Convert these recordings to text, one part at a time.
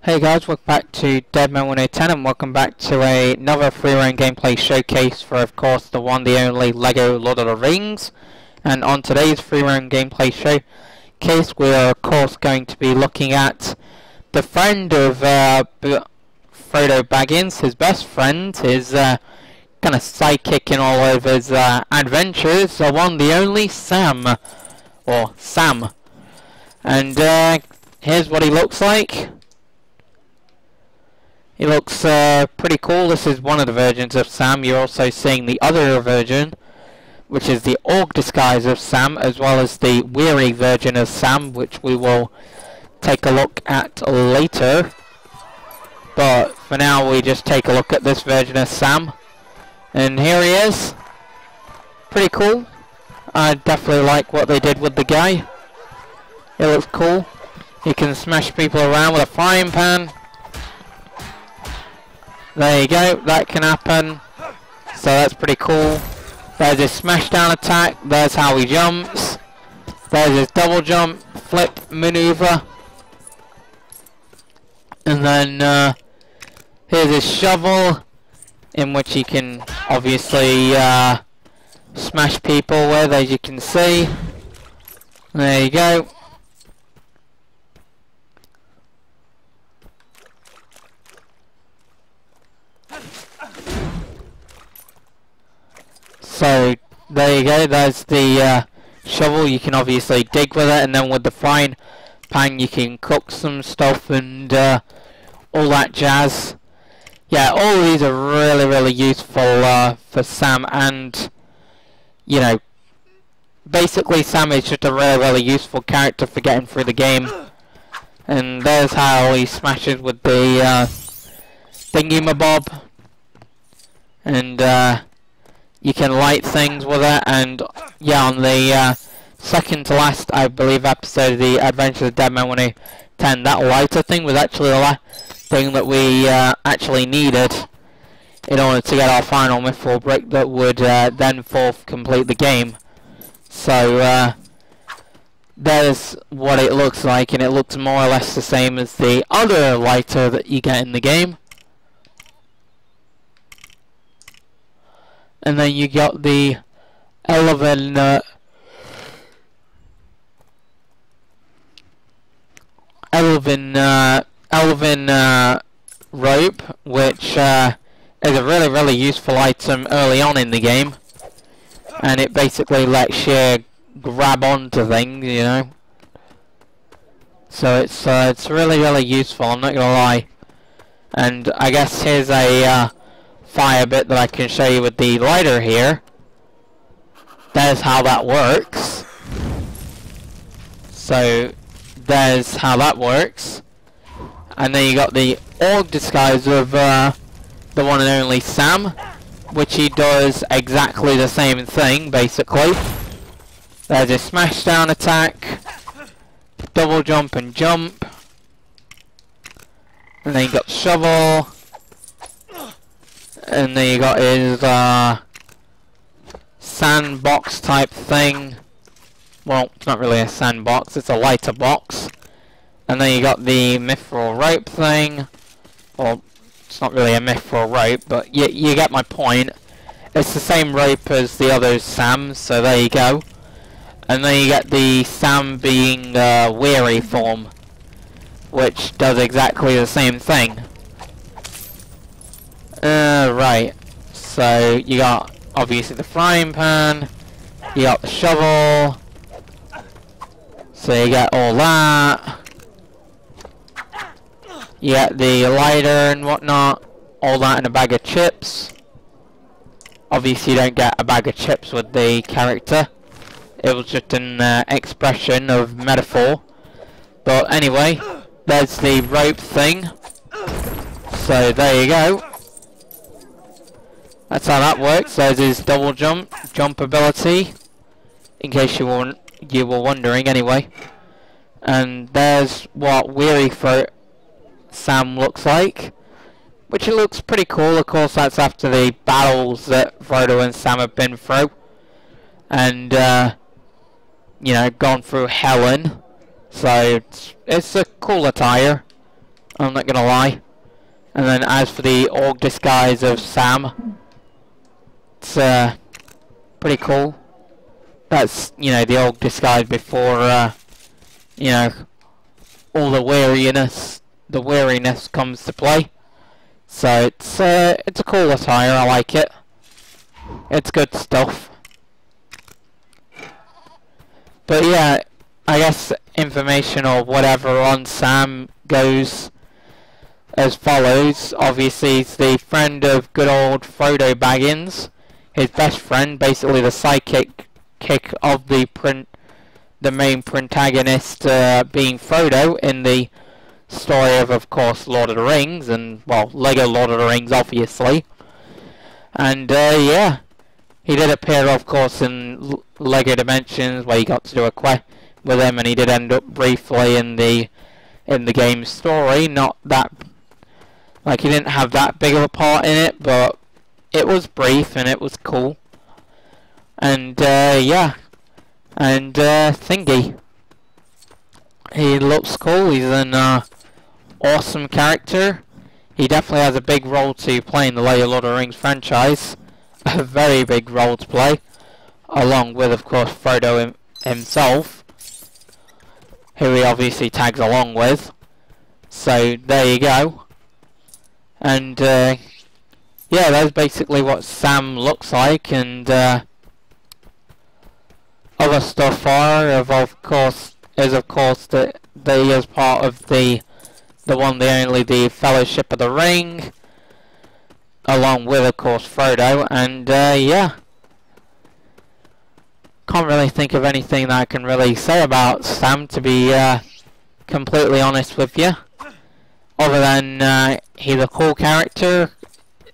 Hey guys, welcome back to Deadman 110 and welcome back to another free roam gameplay showcase for, of course, the one, the only LEGO Lord of the Rings. And on today's free roam gameplay showcase, we are of course going to be looking at the friend of Frodo Baggins, his best friend, his kind of sidekick in all of his adventures, the one, the only Sam. Or Sam. And here's what he looks like. He looks pretty cool. This is one of the versions of Sam. You're also seeing the other version, which is the orc disguise of Sam, as well as the weary version of Sam, which we will take a look at later. But for now, we just take a look at this version of Sam. And here he is. Pretty cool. I definitely like what they did with the guy. It looks cool. He can smash people around with a frying pan. There you go, that can happen. So that's pretty cool. There's his smash down attack. There's how he jumps. There's his double jump, flip maneuver. And then here's his shovel, in which he can obviously smash people with, as you can see. There you go. So there you go, there's the shovel. You can obviously dig with it, and then with the frying pan you can cook some stuff and all that jazz. Yeah, all of these are really useful for Sam, and you know, basically Sam is just a really useful character for getting through the game. And there's how he smashes with the thingy-mabob. And you can light things with it, and yeah, on the second to last, I believe, episode of the Adventures of Deadman 110, that lighter thing was actually the last thing that we actually needed in order to get our final mithril brick that would then complete the game. So there's what it looks like, and it looks more or less the same as the other lighter that you get in the game. And then you got the Elven rope, which is a really useful item early on in the game, and it basically lets you grab onto things, you know. So it's really useful, I'm not gonna lie. And I guess here's a fire bit that I can show you with the lighter here. There's how that works. So there's how that works. And then you got the orc disguise of the one and only Sam, which he does exactly the same thing basically. There's a smash down attack, double jump and jump, and then you got shovel. And then you got his sandbox type thing. Well, it's not really a sandbox, it's a lighter box. And then you got the mithril rope thing. Well, it's not really a mithril rope, but you get my point. It's the same rope as the other Sam, so there you go. And then you get the Sam being weary form, which does exactly the same thing. Right, so you got obviously the frying pan, you got the shovel, so you get all that, you get the lighter and whatnot, all that in a bag of chips. Obviously you don't get a bag of chips with the character, it was just an expression of metaphor. But anyway, there's the rope thing, so there you go. That's how that works. There's his double jump ability, in case you were wondering anyway. And there's what Weary Throat Sam looks like, which it looks pretty cool. Of course, that's after the battles that Frodo and Sam have been through, and you know, gone through Helen. So it's a cool attire. I'm not gonna lie. And then as for the orc disguise of Sam, it's pretty cool. That's, you know, the orc disguise before you know, all the weariness comes to play. So it's a cool attire. I like it. It's good stuff. But yeah, I guess information or whatever on Sam goes as follows. Obviously, he's the friend of good old Frodo Baggins, his best friend, basically the sidekick of the main protagonist being Frodo in the story of course, Lord of the Rings, and, well, Lego Lord of the Rings, obviously. And, yeah, he did appear, of course, in Lego Dimensions, where he got to do a quest with him, and he did end up briefly in the game's story. Not that, like, he didn't have that big of a part in it, but it was brief, and it was cool. And, yeah. And, Thingy. He looks cool. He's an awesome character. He definitely has a big role to play in the Lego Lord of the Rings franchise. A very big role to play. Along with, of course, Frodo himself, who he obviously tags along with. So, there you go. And, yeah, that's basically what Sam looks like. And, other stuff of course that they is part of the one, the only, the Fellowship of the Ring, along with, of course, Frodo. And yeah, can't really think of anything that I can really say about Sam, to be completely honest with you, other than he's a cool character.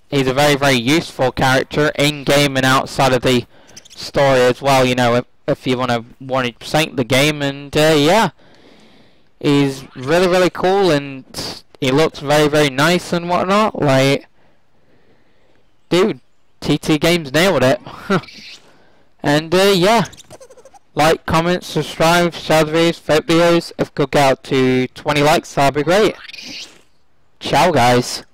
He's a very, very useful character in game and outside of the story as well, you know, if you want to 100% the game. And yeah, he's really, really cool, and he looks very, very nice and whatnot. Like, dude, TT Games nailed it. And yeah, like, comment, subscribe, share the videos, favorite videos. If we could get out to 20 likes, that'd be great. Ciao, guys.